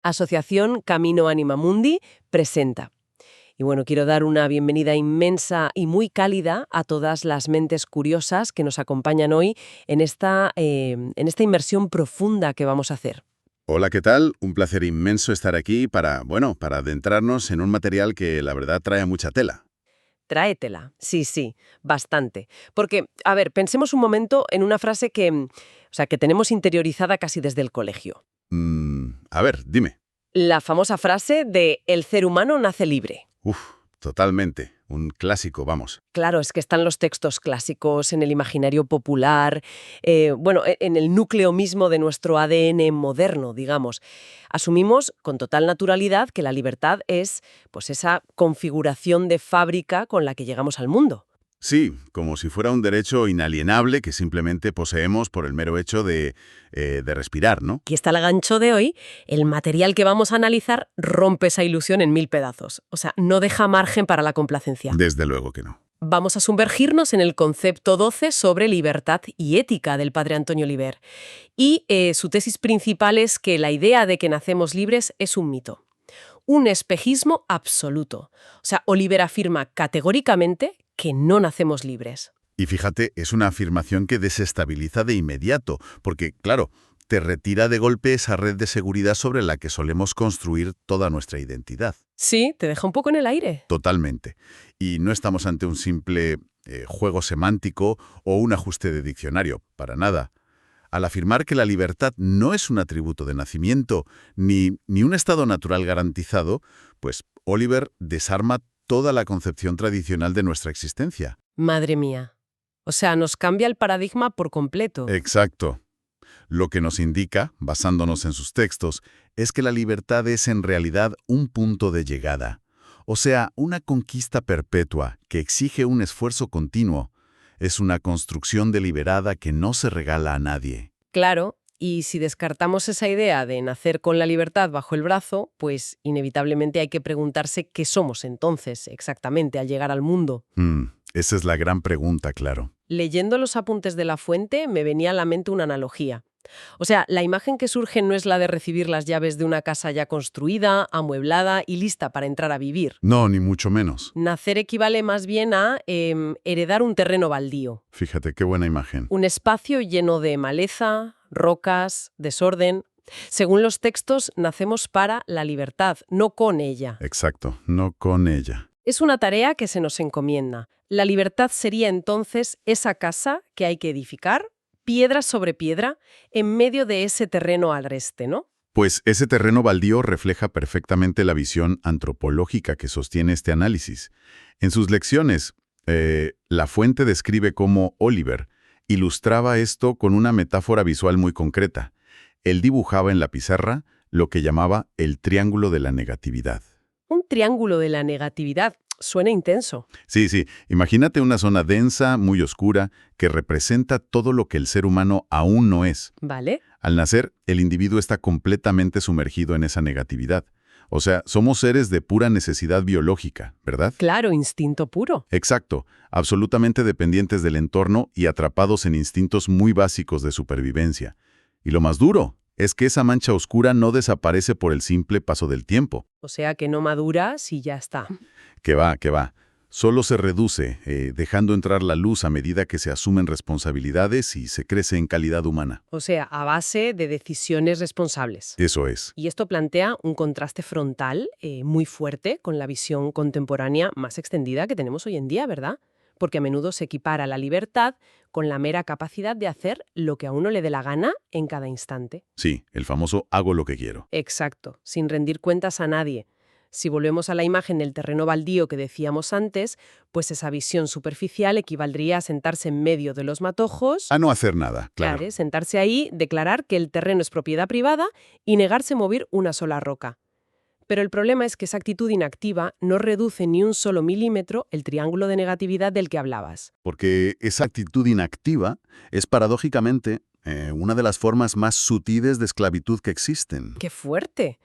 Asociación Camino Anima Mundi presenta. Y bueno, quiero dar una bienvenida inmensa y muy cálida a todas las mentes curiosas que nos acompañan hoy en esta inmersión profunda que vamos a hacer. Hola, ¿qué tal? Un placer inmenso estar aquí para adentrarnos en un material que la verdad trae mucha tela. Tráetela. Sí, bastante. Porque, a ver, pensemos un momento en una frase que tenemos interiorizada casi desde el colegio. A ver, dime. La famosa frase de «el ser humano nace libre». Uf, totalmente. Un clásico, vamos. Claro, es que están los textos clásicos en el imaginario popular, en el núcleo mismo de nuestro ADN moderno, digamos. Asumimos con total naturalidad que la libertad es, pues, esa configuración de fábrica con la que llegamos al mundo. Sí, como si fuera un derecho inalienable que simplemente poseemos por el mero hecho de respirar, ¿no? Aquí está el gancho de hoy. El material que vamos a analizar rompe esa ilusión en 1000 pedazos. O sea, no deja margen para la complacencia. Desde luego que no. Vamos a sumergirnos en el concepto 12 sobre libertad y ética del padre Antonio Oliver. Y su tesis principal es que la idea de que nacemos libres es un mito. Un espejismo absoluto. O sea, Oliver afirma categóricamente que no nacemos libres. Y fíjate, es una afirmación que desestabiliza de inmediato, porque, claro, te retira de golpe esa red de seguridad sobre la que solemos construir toda nuestra identidad. Sí, te deja un poco en el aire. Totalmente. Y no estamos ante un simple juego semántico o un ajuste de diccionario, para nada. Al afirmar que la libertad no es un atributo de nacimiento ni un estado natural garantizado, pues Oliver desarma toda la concepción tradicional de nuestra existencia. Madre mía. O sea, nos cambia el paradigma por completo. Exacto. Lo que nos indica, basándonos en sus textos, es que la libertad es en realidad un punto de llegada. O sea, una conquista perpetua que exige un esfuerzo continuo. Es una construcción deliberada que no se regala a nadie. Claro, y si descartamos esa idea de nacer con la libertad bajo el brazo, pues inevitablemente hay que preguntarse qué somos entonces exactamente al llegar al mundo. Esa es la gran pregunta, claro. Leyendo los apuntes de La Fuente me venía a la mente una analogía. O sea, la imagen que surge no es la de recibir las llaves de una casa ya construida, amueblada y lista para entrar a vivir. No, ni mucho menos. Nacer equivale más bien a heredar un terreno baldío. Fíjate qué buena imagen. Un espacio lleno de maleza, rocas, desorden. Según los textos, nacemos para la libertad, no con ella. Exacto, no con ella. Es una tarea que se nos encomienda. La libertad sería entonces esa casa que hay que edificar, piedra sobre piedra, en medio de ese terreno agreste, ¿no? Pues ese terreno baldío refleja perfectamente la visión antropológica que sostiene este análisis. En sus lecciones, La Fuente describe cómo Oliver ilustraba esto con una metáfora visual muy concreta. Él dibujaba en la pizarra lo que llamaba el triángulo de la negatividad. Un triángulo de la negatividad. Suena intenso. Sí, imagínate una zona densa, muy oscura, que representa todo lo que el ser humano aún no es. ¿Vale? Al nacer, el individuo está completamente sumergido en esa negatividad. O sea, somos seres de pura necesidad biológica, ¿verdad? Claro, instinto puro. Exacto, absolutamente dependientes del entorno y atrapados en instintos muy básicos de supervivencia. Y lo más duro es que esa mancha oscura no desaparece por el simple paso del tiempo. O sea que no maduras y ya está. Que va. Solo se reduce, dejando entrar la luz a medida que se asumen responsabilidades y se crece en calidad humana. O sea, a base de decisiones responsables. Eso es. Y esto plantea un contraste frontal muy fuerte con la visión contemporánea más extendida que tenemos hoy en día, ¿verdad? Porque a menudo se equipara la libertad con la mera capacidad de hacer lo que a uno le dé la gana en cada instante. Sí, el famoso hago lo que quiero. Exacto, sin rendir cuentas a nadie. Si volvemos a la imagen del terreno baldío que decíamos antes, pues esa visión superficial equivaldría a sentarse en medio de los matojos. A no hacer nada, claro. Sentarse ahí, declarar que el terreno es propiedad privada y negarse a mover una sola roca. Pero el problema es que esa actitud inactiva no reduce ni un solo milímetro el triángulo de negatividad del que hablabas. Porque esa actitud inactiva es paradójicamente una de las formas más sutiles de esclavitud que existen. ¡Qué fuerte!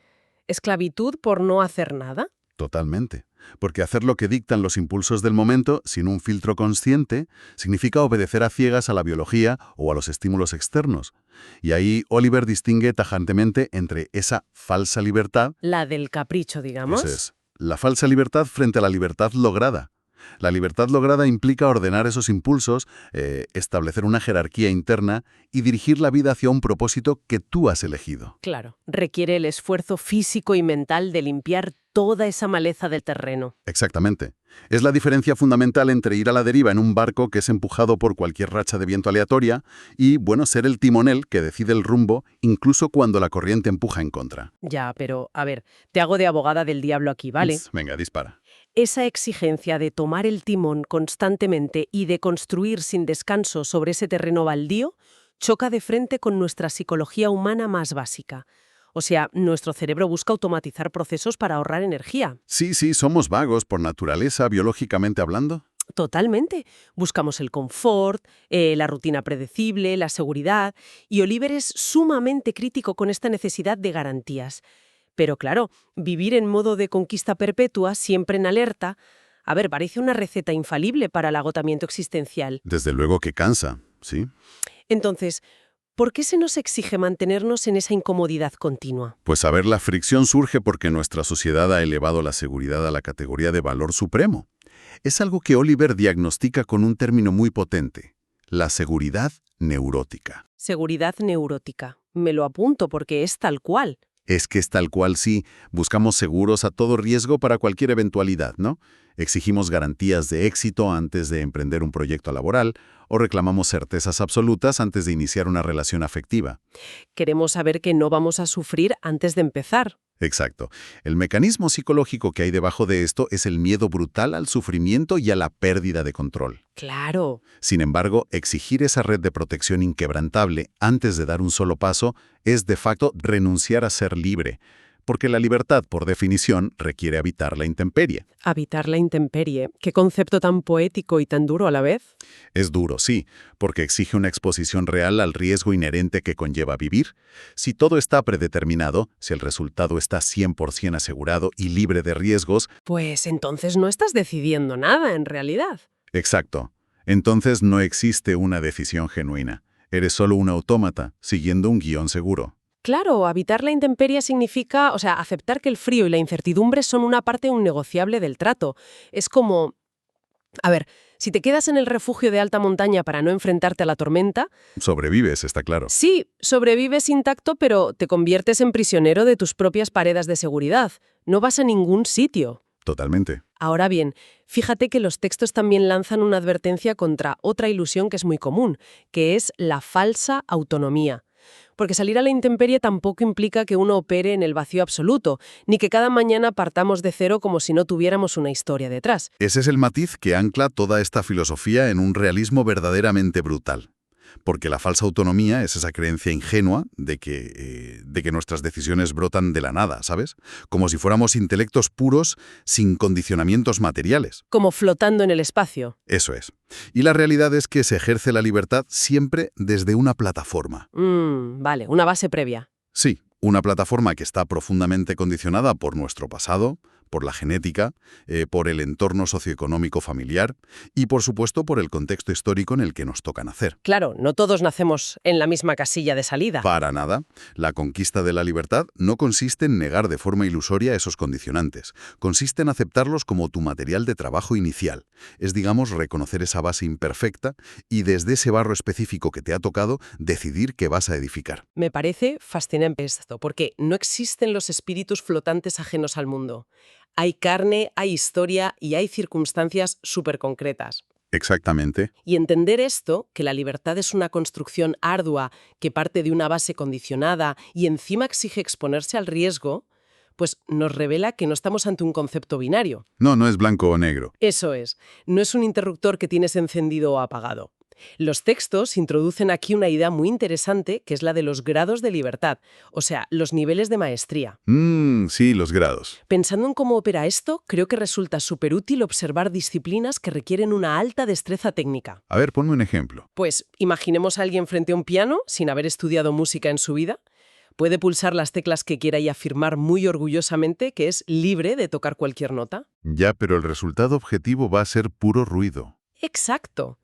¿Esclavitud por no hacer nada? Totalmente. porque hacer lo que dictan los impulsos del momento, sin un filtro consciente, significa obedecer a ciegas a la biología o a los estímulos externos. Y ahí Oliver distingue tajantemente entre esa falsa libertad, La del capricho, digamos. eso es, la falsa libertad frente a la libertad lograda. La libertad lograda implica ordenar esos impulsos, establecer una jerarquía interna y dirigir la vida hacia un propósito que tú has elegido. Claro, requiere el esfuerzo físico y mental de limpiar toda esa maleza del terreno. Exactamente. Es la diferencia fundamental entre ir a la deriva en un barco que es empujado por cualquier racha de viento aleatoria y, bueno, ser el timonel que decide el rumbo incluso cuando la corriente empuja en contra. Ya, pero, a ver, te hago de abogada del diablo aquí, ¿vale? Venga, dispara. Esa exigencia de tomar el timón constantemente y de construir sin descanso sobre ese terreno baldío choca de frente con nuestra psicología humana más básica. O sea, nuestro cerebro busca automatizar procesos para ahorrar energía. Sí, somos vagos por naturaleza, biológicamente hablando. Totalmente. Buscamos el confort, la rutina predecible, la seguridad, y Oliver es sumamente crítico con esta necesidad de garantías. Pero claro, vivir en modo de conquista perpetua, siempre en alerta, a ver, parece una receta infalible para el agotamiento existencial. Desde luego que cansa, ¿sí? Entonces, ¿por qué se nos exige mantenernos en esa incomodidad continua? Pues a ver, la fricción surge porque nuestra sociedad ha elevado la seguridad a la categoría de valor supremo. Es algo que Oliver diagnostica con un término muy potente: la seguridad neurótica. Seguridad neurótica. Me lo apunto porque es tal cual. Es que es tal cual, sí, buscamos seguros a todo riesgo para cualquier eventualidad, ¿no? Exigimos garantías de éxito antes de emprender un proyecto laboral o reclamamos certezas absolutas antes de iniciar una relación afectiva. Queremos saber que no vamos a sufrir antes de empezar. Exacto. El mecanismo psicológico que hay debajo de esto es el miedo brutal al sufrimiento y a la pérdida de control. Claro. Sin embargo, exigir esa red de protección inquebrantable antes de dar un solo paso es de facto renunciar a ser libre, porque la libertad, por definición, requiere habitar la intemperie. Habitar la intemperie. Qué concepto tan poético y tan duro a la vez. Es duro, sí, porque exige una exposición real al riesgo inherente que conlleva vivir. Si todo está predeterminado, si el resultado está 100% asegurado y libre de riesgos, Pues entonces no estás decidiendo nada, en realidad. exacto, entonces no existe una decisión genuina. Eres solo un autómata, siguiendo un guión seguro. Claro, habitar la intemperie significa, aceptar que el frío y la incertidumbre son una parte innegociable del trato. Es como... A ver, si te quedas en el refugio de alta montaña para no enfrentarte a la tormenta, Sobrevives, está claro. sí, sobrevives intacto, pero te conviertes en prisionero de tus propias paredes de seguridad. No vas a ningún sitio. Totalmente. Ahora bien, fíjate que los textos también lanzan una advertencia contra otra ilusión que es muy común, que es la falsa autonomía. Porque salir a la intemperie tampoco implica que uno opere en el vacío absoluto, ni que cada mañana partamos de cero como si no tuviéramos una historia detrás. Ese es el matiz que ancla toda esta filosofía en un realismo verdaderamente brutal. Porque la falsa autonomía es esa creencia ingenua de que nuestras decisiones brotan de la nada, ¿sabes? Como si fuéramos intelectos puros sin condicionamientos materiales. Como flotando en el espacio. Eso es. Y la realidad es que se ejerce la libertad siempre desde una plataforma. Vale, una base previa. Sí, una plataforma que está profundamente condicionada por nuestro pasado, por la genética, por el entorno socioeconómico familiar y, por supuesto, por el contexto histórico en el que nos toca nacer. Claro, no todos nacemos en la misma casilla de salida. Para nada. La conquista de la libertad no consiste en negar de forma ilusoria esos condicionantes. Consiste en aceptarlos como tu material de trabajo inicial. Es, digamos, reconocer esa base imperfecta y desde ese barro específico que te ha tocado, decidir qué vas a edificar. Me parece fascinante esto, porque no existen los espíritus flotantes ajenos al mundo. Hay carne, hay historia y hay circunstancias súper concretas. Exactamente. Y entender esto, que la libertad es una construcción ardua que parte de una base condicionada y encima exige exponerse al riesgo, pues nos revela que no estamos ante un concepto binario. No es blanco o negro. Eso es, no es un interruptor que tienes encendido o apagado. Los textos introducen aquí una idea muy interesante, que es la de los grados de libertad, o sea, los niveles de maestría. Sí, los grados. Pensando en cómo opera esto, creo que resulta súper útil observar disciplinas que requieren una alta destreza técnica. A ver, ponme un ejemplo. Pues imaginemos a alguien frente a un piano, sin haber estudiado música en su vida. Puede pulsar las teclas que quiera y afirmar muy orgullosamente que es libre de tocar cualquier nota. Ya, pero el resultado objetivo va a ser puro ruido. Exacto.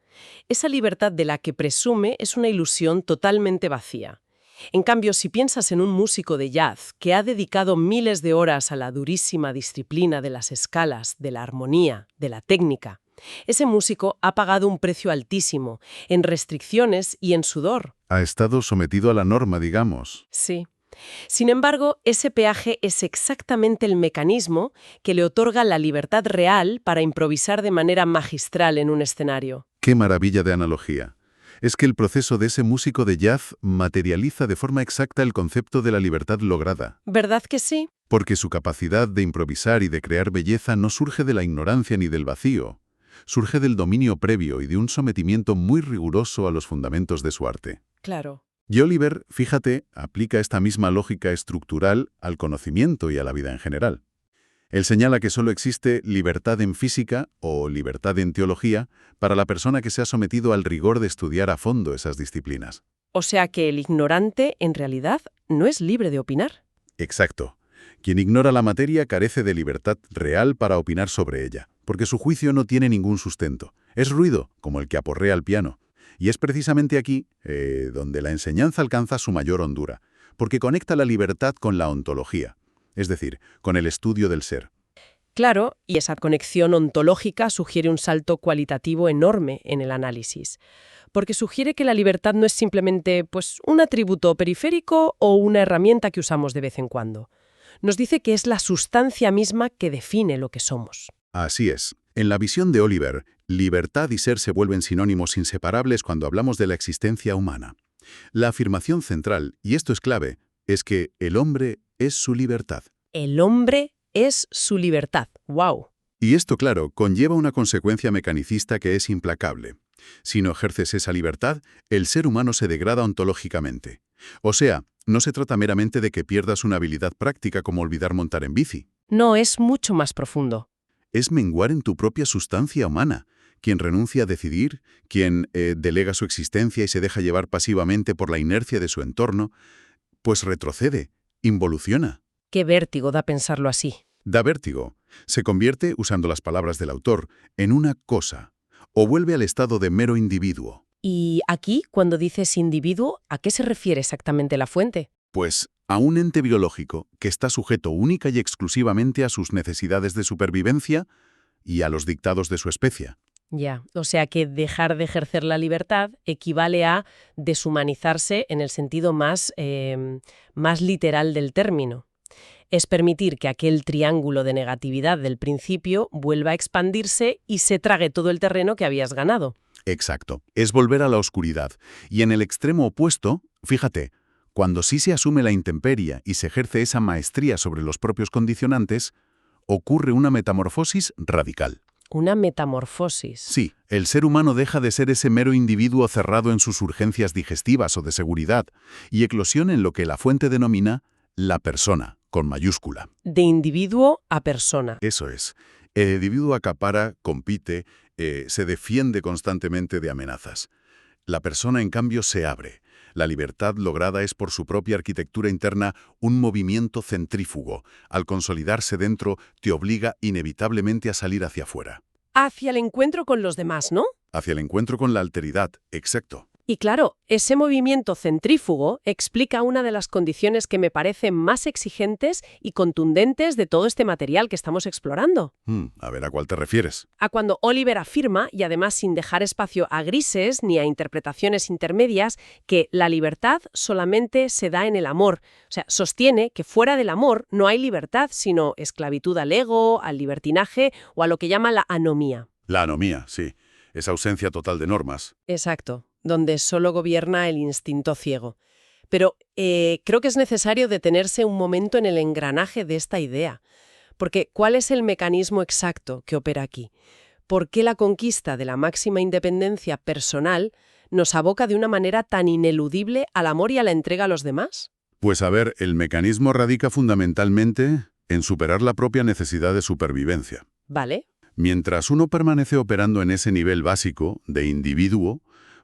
Esa libertad de la que presume es una ilusión totalmente vacía. En cambio, si piensas en un músico de jazz que ha dedicado miles de horas a la durísima disciplina de las escalas, de la armonía, de la técnica, ese músico ha pagado un precio altísimo, en restricciones y en sudor. Ha estado sometido a la norma, digamos. Sí. Sin embargo, ese peaje es exactamente el mecanismo que le otorga la libertad real para improvisar de manera magistral en un escenario. ¡Qué maravilla de analogía! Es que el proceso de ese músico de jazz materializa de forma exacta el concepto de la libertad lograda. ¿Verdad que sí? Porque su capacidad de improvisar y de crear belleza no surge de la ignorancia ni del vacío. Surge del dominio previo y de un sometimiento muy riguroso a los fundamentos de su arte. Claro. Y Oliver, fíjate, aplica esta misma lógica estructural al conocimiento y a la vida en general. Él señala que solo existe libertad en física o libertad en teología para la persona que se ha sometido al rigor de estudiar a fondo esas disciplinas. O sea que el ignorante, en realidad, no es libre de opinar. Exacto. Quien ignora la materia carece de libertad real para opinar sobre ella, porque su juicio no tiene ningún sustento. Es ruido, como el que aporrea al piano. Y es precisamente aquí donde la enseñanza alcanza su mayor hondura, porque conecta la libertad con la ontología, es decir, con el estudio del ser. Claro, y esa conexión ontológica sugiere un salto cualitativo enorme en el análisis, porque sugiere que la libertad no es simplemente un atributo periférico o una herramienta que usamos de vez en cuando. Nos dice que es la sustancia misma que define lo que somos. Así es. En la visión de Oliver, libertad y ser se vuelven sinónimos inseparables cuando hablamos de la existencia humana. La afirmación central, y esto es clave, es que el hombre es su libertad. El hombre es su libertad. ¡Wow! Y esto, claro, conlleva una consecuencia mecanicista que es implacable. Si no ejerces esa libertad, el ser humano se degrada ontológicamente. O sea, no se trata meramente de que pierdas una habilidad práctica como olvidar montar en bici. No, es mucho más profundo. Es menguar en tu propia sustancia humana. Quien renuncia a decidir, quien delega su existencia y se deja llevar pasivamente por la inercia de su entorno, pues retrocede, involuciona. Qué vértigo da pensarlo así. Da vértigo. Se convierte, usando las palabras del autor, en una cosa, o vuelve al estado de mero individuo. Y aquí, cuando dices individuo, ¿a qué se refiere exactamente la fuente? Pues a un ente biológico que está sujeto única y exclusivamente a sus necesidades de supervivencia y a los dictados de su especie. Ya, o sea que dejar de ejercer la libertad equivale a deshumanizarse en el sentido más literal del término. Es permitir que aquel triángulo de negatividad del principio vuelva a expandirse y se trague todo el terreno que habías ganado. Exacto. Es volver a la oscuridad. Y en el extremo opuesto, fíjate, cuando sí se asume la intemperie y se ejerce esa maestría sobre los propios condicionantes, ocurre una metamorfosis radical. Una metamorfosis. Sí, el ser humano deja de ser ese mero individuo cerrado en sus urgencias digestivas o de seguridad y eclosiona en lo que la fuente denomina la persona, con mayúscula. De individuo a persona. Eso es. El individuo acapara, compite, se defiende constantemente de amenazas. La persona, en cambio, se abre. La libertad lograda es por su propia arquitectura interna un movimiento centrífugo. Al consolidarse dentro, te obliga inevitablemente a salir hacia afuera. Hacia el encuentro con los demás, ¿no? Hacia el encuentro con la alteridad, exacto. Y claro, ese movimiento centrífugo explica una de las condiciones que me parecen más exigentes y contundentes de todo este material que estamos explorando. A ver, ¿a cuál te refieres? A cuando Oliver afirma, y además sin dejar espacio a grises ni a interpretaciones intermedias, que la libertad solamente se da en el amor. O sea, sostiene que fuera del amor no hay libertad, sino esclavitud al ego, al libertinaje o a lo que llama la anomía. La anomía, sí. Esa ausencia total de normas. Exacto, donde solo gobierna el instinto ciego. Pero creo que es necesario detenerse un momento en el engranaje de esta idea. Porque ¿cuál es el mecanismo exacto que opera aquí? ¿Por qué la conquista de la máxima independencia personal nos aboca de una manera tan ineludible al amor y a la entrega a los demás? Pues a ver, el mecanismo radica fundamentalmente en superar la propia necesidad de supervivencia. ¿Vale? Mientras uno permanece operando en ese nivel básico, de individuo,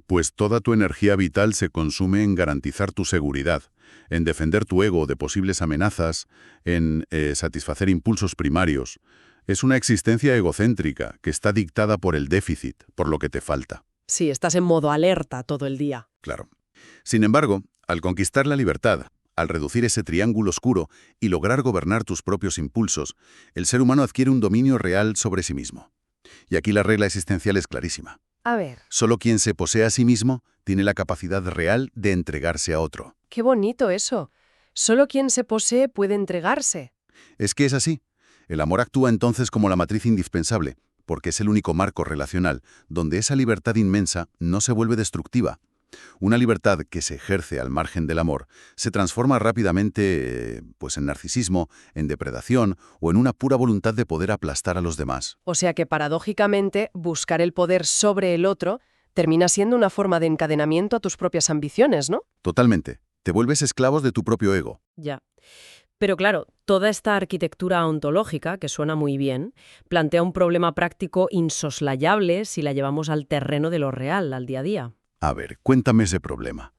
pues toda tu energía vital se consume en garantizar tu seguridad, en defender tu ego de posibles amenazas, en satisfacer impulsos primarios. Es una existencia egocéntrica que está dictada por el déficit, por lo que te falta. Sí, estás en modo alerta todo el día. Claro. Sin embargo, al conquistar la libertad, al reducir ese triángulo oscuro y lograr gobernar tus propios impulsos, el ser humano adquiere un dominio real sobre sí mismo. Y aquí la regla existencial es clarísima. A ver. Solo quien se posee a sí mismo tiene la capacidad real de entregarse a otro. Qué bonito eso. Solo quien se posee puede entregarse. Es que es así. El amor actúa entonces como la matriz indispensable, porque es el único marco relacional donde esa libertad inmensa no se vuelve destructiva. Una libertad que se ejerce al margen del amor se transforma rápidamente en narcisismo, en depredación o en una pura voluntad de poder aplastar a los demás. O sea que paradójicamente buscar el poder sobre el otro termina siendo una forma de encadenamiento a tus propias ambiciones, ¿no? Totalmente. Te vuelves esclavos de tu propio ego. Ya. Pero claro, toda esta arquitectura ontológica, que suena muy bien, plantea un problema práctico insoslayable si la llevamos al terreno de lo real, al día a día. A ver, cuéntame ese problema.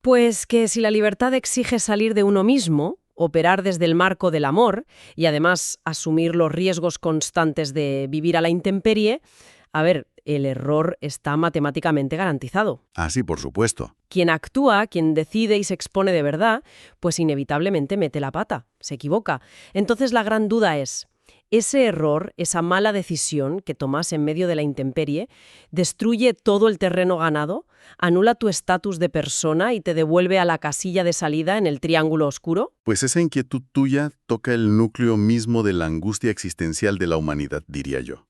Pues que si la libertad exige salir de uno mismo, operar desde el marco del amor y además asumir los riesgos constantes de vivir a la intemperie, a ver, el error está matemáticamente garantizado. Ah, sí, por supuesto. Quien actúa, quien decide y se expone de verdad, pues inevitablemente mete la pata, se equivoca. Entonces la gran duda es, ¿ese error, esa mala decisión que tomas en medio de la intemperie, destruye todo el terreno ganado, anula tu estatus de persona y te devuelve a la casilla de salida en el triángulo oscuro? Pues esa inquietud tuya toca el núcleo mismo de la angustia existencial de la humanidad, diría yo.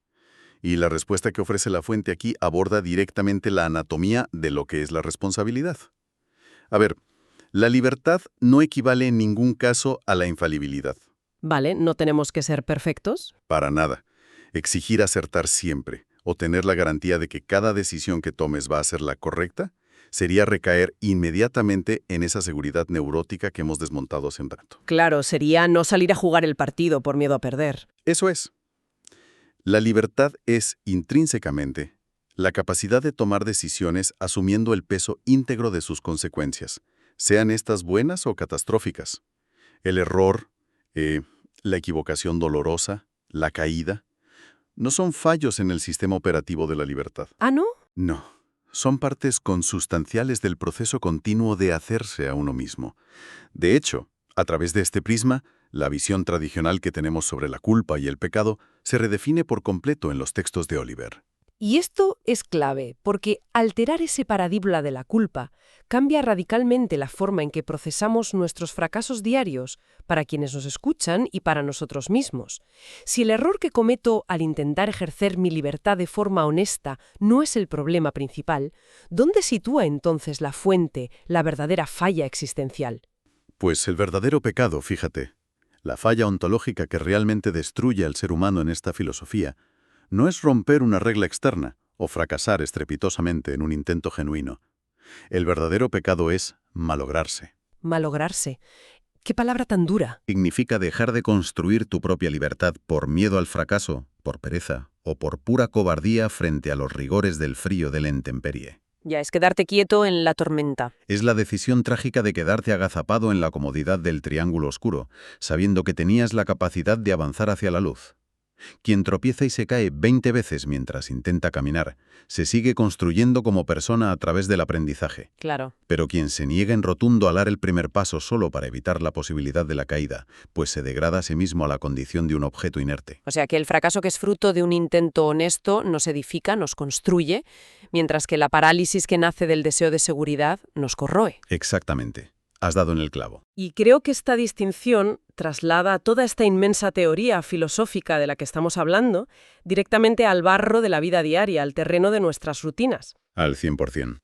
Y la respuesta que ofrece la fuente aquí aborda directamente la anatomía de lo que es la responsabilidad. A ver, la libertad no equivale en ningún caso a la infalibilidad. Vale, no tenemos que ser perfectos. Para nada. Exigir acertar siempre o tener la garantía de que cada decisión que tomes va a ser la correcta sería recaer inmediatamente en esa seguridad neurótica que hemos desmontado hace un rato. Claro, sería no salir a jugar el partido por miedo a perder. Eso es. La libertad es, intrínsecamente, la capacidad de tomar decisiones asumiendo el peso íntegro de sus consecuencias, sean estas buenas o catastróficas. El error, la equivocación dolorosa, la caída, no son fallos en el sistema operativo de la libertad. ¿Ah, no? No, son partes consustanciales del proceso continuo de hacerse a uno mismo. De hecho, a través de este prisma, la visión tradicional que tenemos sobre la culpa y el pecado se redefine por completo en los textos de Oliver. Y esto es clave, porque alterar ese paradigma de la culpa cambia radicalmente la forma en que procesamos nuestros fracasos diarios para quienes nos escuchan y para nosotros mismos. Si el error que cometo al intentar ejercer mi libertad de forma honesta no es el problema principal, ¿dónde sitúa entonces la fuente, la verdadera falla existencial? Pues el verdadero pecado, fíjate, la falla ontológica que realmente destruye al ser humano en esta filosofía, no es romper una regla externa o fracasar estrepitosamente en un intento genuino. El verdadero pecado es malograrse. Malograrse. ¿Qué palabra tan dura? Significa dejar de construir tu propia libertad por miedo al fracaso, por pereza o por pura cobardía frente a los rigores del frío de la intemperie. Ya, es quedarte quieto en la tormenta. Es la decisión trágica de quedarte agazapado en la comodidad del triángulo oscuro, sabiendo que tenías la capacidad de avanzar hacia la luz. Quien tropieza y se cae 20 veces mientras intenta caminar, se sigue construyendo como persona a través del aprendizaje. Claro. Pero quien se niega en rotundo a dar el primer paso solo para evitar la posibilidad de la caída, pues se degrada a sí mismo a la condición de un objeto inerte. O sea que el fracaso que es fruto de un intento honesto nos edifica, nos construye, mientras que la parálisis que nace del deseo de seguridad nos corroe. Exactamente. Has dado en el clavo. Y creo que esta distinción traslada toda esta inmensa teoría filosófica de la que estamos hablando directamente al barro de la vida diaria, al terreno de nuestras rutinas. Al 100%.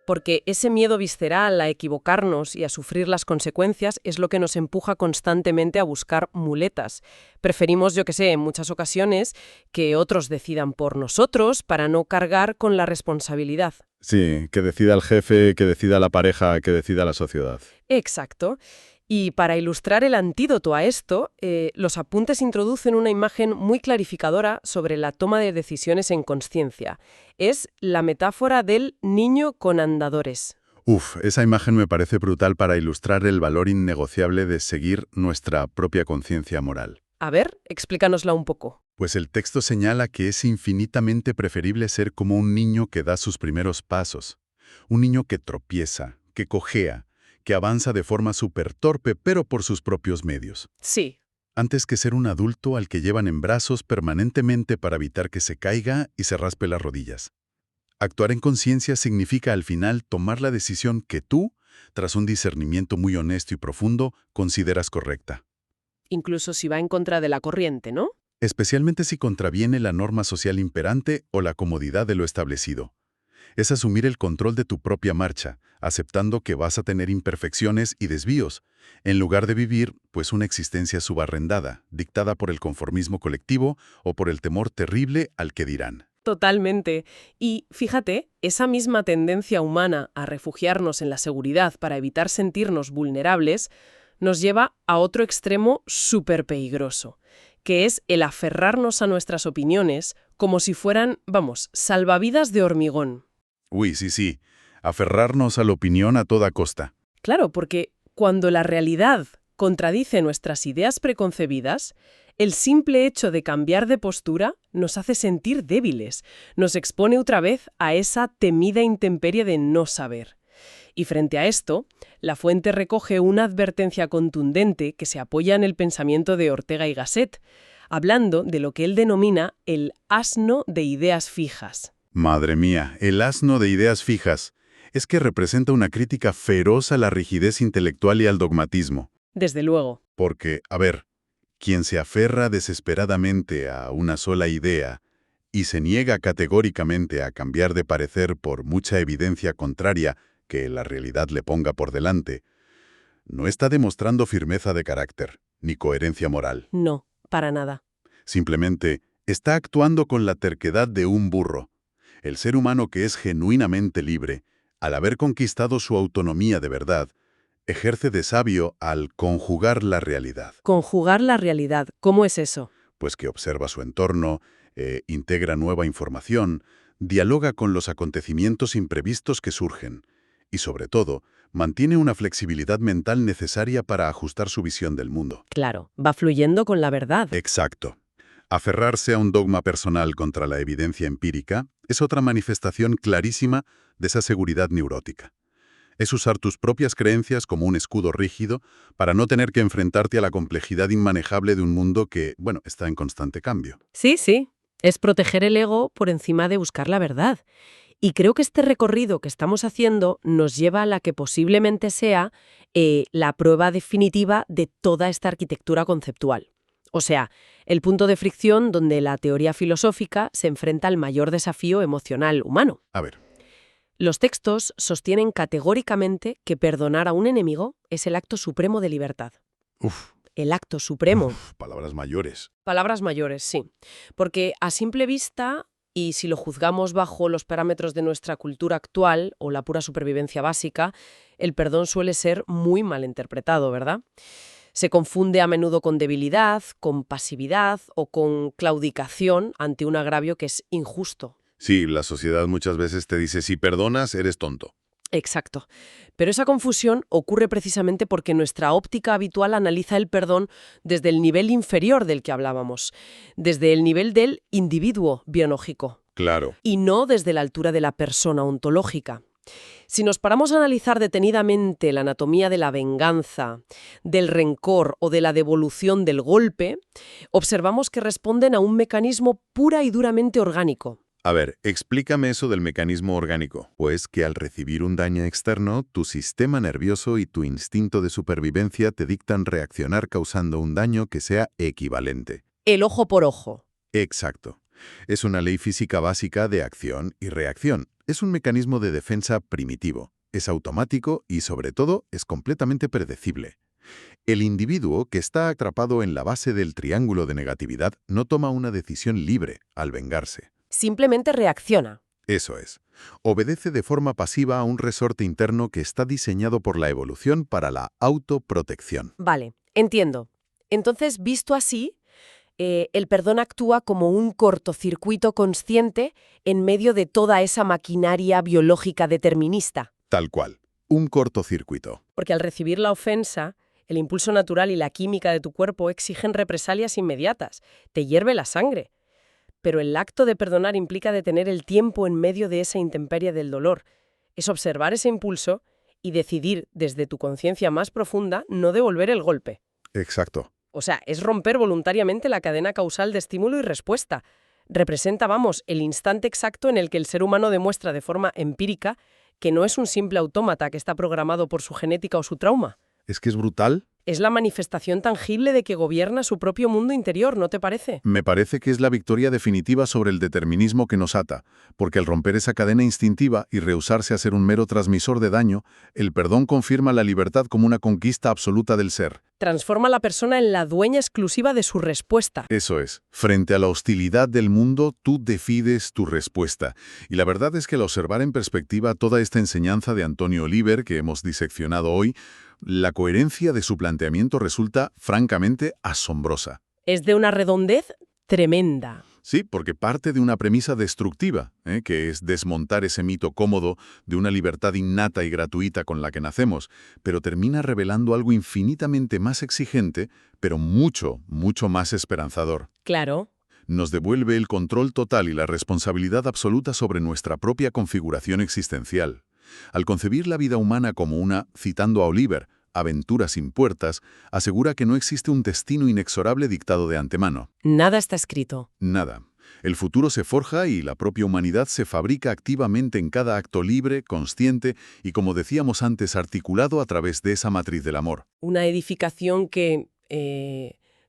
Porque ese miedo visceral a equivocarnos y a sufrir las consecuencias es lo que nos empuja constantemente a buscar muletas. Preferimos, yo que sé, en muchas ocasiones, que otros decidan por nosotros para no cargar con la responsabilidad. Sí, que decida el jefe, que decida la pareja, que decida la sociedad. Exacto. Y para ilustrar el antídoto a esto, los apuntes introducen una imagen muy clarificadora sobre la toma de decisiones en consciencia. Es la metáfora del niño con andadores. Uf, esa imagen me parece brutal para ilustrar el valor innegociable de seguir nuestra propia conciencia moral. A ver, explícanosla un poco. Pues el texto señala que es infinitamente preferible ser como un niño que da sus primeros pasos. Un niño que tropieza, que cojea, que avanza de forma súper torpe, pero por sus propios medios. Sí, Antes que ser un adulto al que llevan en brazos permanentemente para evitar que se caiga y se raspe las rodillas. Actuar en conciencia significa al final tomar la decisión que tú, tras un discernimiento muy honesto y profundo, consideras correcta. incluso si va en contra de la corriente, ¿no? Especialmente si contraviene la norma social imperante o la comodidad de lo establecido. Es asumir el control de tu propia marcha, aceptando que vas a tener imperfecciones y desvíos, en lugar de vivir, pues, una existencia subarrendada, dictada por el conformismo colectivo o por el temor terrible al que dirán. Totalmente. Y fíjate, esa misma tendencia humana a refugiarnos en la seguridad para evitar sentirnos vulnerables nos lleva a otro extremo súper peligroso, que es el aferrarnos a nuestras opiniones como si fueran, vamos, salvavidas de hormigón. Uy, sí, aferrarnos a la opinión a toda costa. Claro, porque cuando la realidad contradice nuestras ideas preconcebidas, el simple hecho de cambiar de postura nos hace sentir débiles, nos expone otra vez a esa temida intemperie de no saber. Y frente a esto, la fuente recoge una advertencia contundente que se apoya en el pensamiento de Ortega y Gasset, hablando de lo que él denomina el asno de ideas fijas. Madre mía, el asno de ideas fijas. Es que representa una crítica feroz a la rigidez intelectual y al dogmatismo. Desde luego. Porque, a ver, quien se aferra desesperadamente a una sola idea y se niega categóricamente a cambiar de parecer por mucha evidencia contraria que la realidad le ponga por delante, no está demostrando firmeza de carácter, ni coherencia moral. No, para nada. Simplemente está actuando con la terquedad de un burro. El ser humano que es genuinamente libre, al haber conquistado su autonomía de verdad, ejerce de sabio al conjugar la realidad. Conjugar la realidad, ¿cómo es eso? Pues que observa su entorno, integra nueva información, dialoga con los acontecimientos imprevistos que surgen y, sobre todo, mantiene una flexibilidad mental necesaria para ajustar su visión del mundo. Claro, va fluyendo con la verdad. Exacto. Aferrarse a un dogma personal contra la evidencia empírica es otra manifestación clarísima de esa seguridad neurótica. Es usar tus propias creencias como un escudo rígido para no tener que enfrentarte a la complejidad inmanejable de un mundo que, bueno, está en constante cambio. Sí, sí. Es proteger el ego por encima de buscar la verdad. Y creo que este recorrido que estamos haciendo nos lleva a la que posiblemente sea la prueba definitiva de toda esta arquitectura conceptual. O sea, el punto de fricción donde la teoría filosófica se enfrenta al mayor desafío emocional humano. A ver, Los textos sostienen categóricamente que perdonar a un enemigo es el acto supremo de libertad. uf, El acto supremo. palabras mayores. Palabras mayores, sí. Porque a simple vista, y si lo juzgamos bajo los parámetros de nuestra cultura actual o la pura supervivencia básica, el perdón suele ser muy mal interpretado, ¿verdad? Se confunde a menudo con debilidad, con pasividad o con claudicación ante un agravio que es injusto. Sí, la sociedad muchas veces te dice, si perdonas, eres tonto. Exacto. Pero esa confusión ocurre precisamente porque nuestra óptica habitual analiza el perdón desde el nivel inferior del que hablábamos, desde el nivel del individuo biológico, Claro. y no desde la altura de la persona ontológica. Si nos paramos a analizar detenidamente la anatomía de la venganza, del rencor o de la devolución del golpe, observamos que responden a un mecanismo pura y duramente orgánico. A ver, explícame eso del mecanismo orgánico. Pues que al recibir un daño externo, tu sistema nervioso y tu instinto de supervivencia te dictan reaccionar causando un daño que sea equivalente. El ojo por ojo. Exacto. Es una ley física básica de acción y reacción. Es un mecanismo de defensa primitivo. Es automático y, sobre todo, es completamente predecible. El individuo que está atrapado en la base del triángulo de negatividad no toma una decisión libre al vengarse. Simplemente reacciona. Eso es. Obedece de forma pasiva a un resorte interno que está diseñado por la evolución para la autoprotección. Vale, entiendo. Entonces, visto así, el perdón actúa como un cortocircuito consciente en medio de toda esa maquinaria biológica determinista. Tal cual. un cortocircuito. Porque al recibir la ofensa, el impulso natural y la química de tu cuerpo exigen represalias inmediatas. Te hierve la sangre. Pero el acto de perdonar implica detener el tiempo en medio de esa intemperie del dolor. Es observar ese impulso y decidir desde tu conciencia más profunda no devolver el golpe. Exacto. O sea, es romper voluntariamente la cadena causal de estímulo y respuesta. Representa, vamos, el instante exacto en el que el ser humano demuestra de forma empírica que no es un simple autómata que está programado por su genética o su trauma. ¿Es que es brutal? Es la manifestación tangible de que gobierna su propio mundo interior, ¿no te parece? Me parece que es la victoria definitiva sobre el determinismo que nos ata, porque al romper esa cadena instintiva y rehusarse a ser un mero transmisor de daño, el perdón confirma la libertad como una conquista absoluta del ser. Transforma a la persona en la dueña exclusiva de su respuesta. Eso es. Frente a la hostilidad del mundo, tú decides tu respuesta. Y la verdad es que al observar en perspectiva toda esta enseñanza de Antonio Oliver que hemos diseccionado hoy, la coherencia de su planteamiento resulta francamente asombrosa. Es de una redondez tremenda. Sí, porque parte de una premisa destructiva, que es desmontar ese mito cómodo de una libertad innata y gratuita con la que nacemos, pero termina revelando algo infinitamente más exigente, pero mucho, mucho más esperanzador. Claro. Nos devuelve el control total y la responsabilidad absoluta sobre nuestra propia configuración existencial. Al concebir la vida humana como una, citando a Oliver, aventura sin puertas, asegura que no existe un destino inexorable dictado de antemano. Nada está escrito. Nada. El futuro se forja y la propia humanidad se fabrica activamente en cada acto libre, consciente y, como decíamos antes, articulado a través de esa matriz del amor. Una edificación que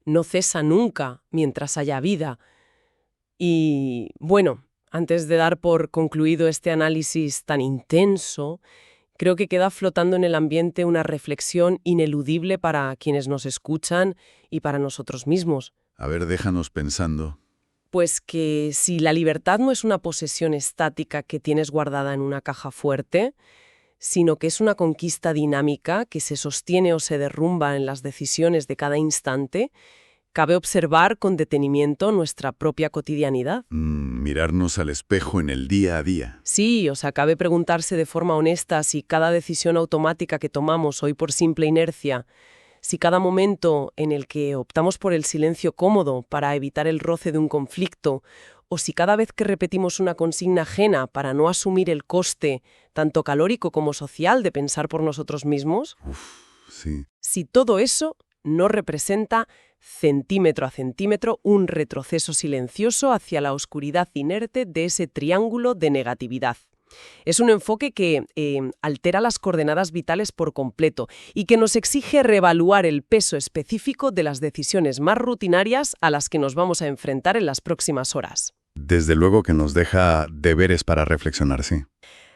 no cesa nunca mientras haya vida. Y, bueno, antes de dar por concluido este análisis tan intenso, creo que queda flotando en el ambiente una reflexión ineludible para quienes nos escuchan y para nosotros mismos. A ver, déjanos pensando. Pues que si la libertad no es una posesión estática que tienes guardada en una caja fuerte, sino que es una conquista dinámica que se sostiene o se derrumba en las decisiones de cada instante, cabe observar con detenimiento nuestra propia cotidianidad. Mirarnos al espejo en el día a día. Sí, o sea, cabe preguntarse de forma honesta si cada decisión automática que tomamos hoy por simple inercia, si cada momento en el que optamos por el silencio cómodo para evitar el roce de un conflicto, o si cada vez que repetimos una consigna ajena para no asumir el coste, tanto calórico como social, de pensar por nosotros mismos, Sí. si todo eso no representa centímetro a centímetro un retroceso silencioso hacia la oscuridad inerte de ese triángulo de negatividad. Es un enfoque que altera las coordenadas vitales por completo y que nos exige reevaluar el peso específico de las decisiones más rutinarias a las que nos vamos a enfrentar en las próximas horas. Desde luego que nos deja deberes para reflexionar, sí.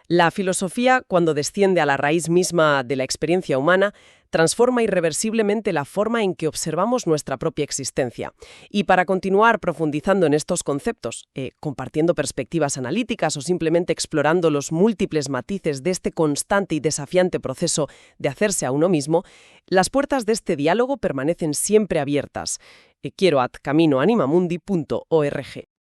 La filosofía, cuando desciende a la raíz misma de la experiencia humana, transforma irreversiblemente la forma en que observamos nuestra propia existencia. Y para continuar profundizando en estos conceptos, compartiendo perspectivas analíticas o simplemente explorando los múltiples matices de este constante y desafiante proceso de hacerse a uno mismo, las puertas de este diálogo permanecen siempre abiertas. Quiero@caminoanimamundi.org.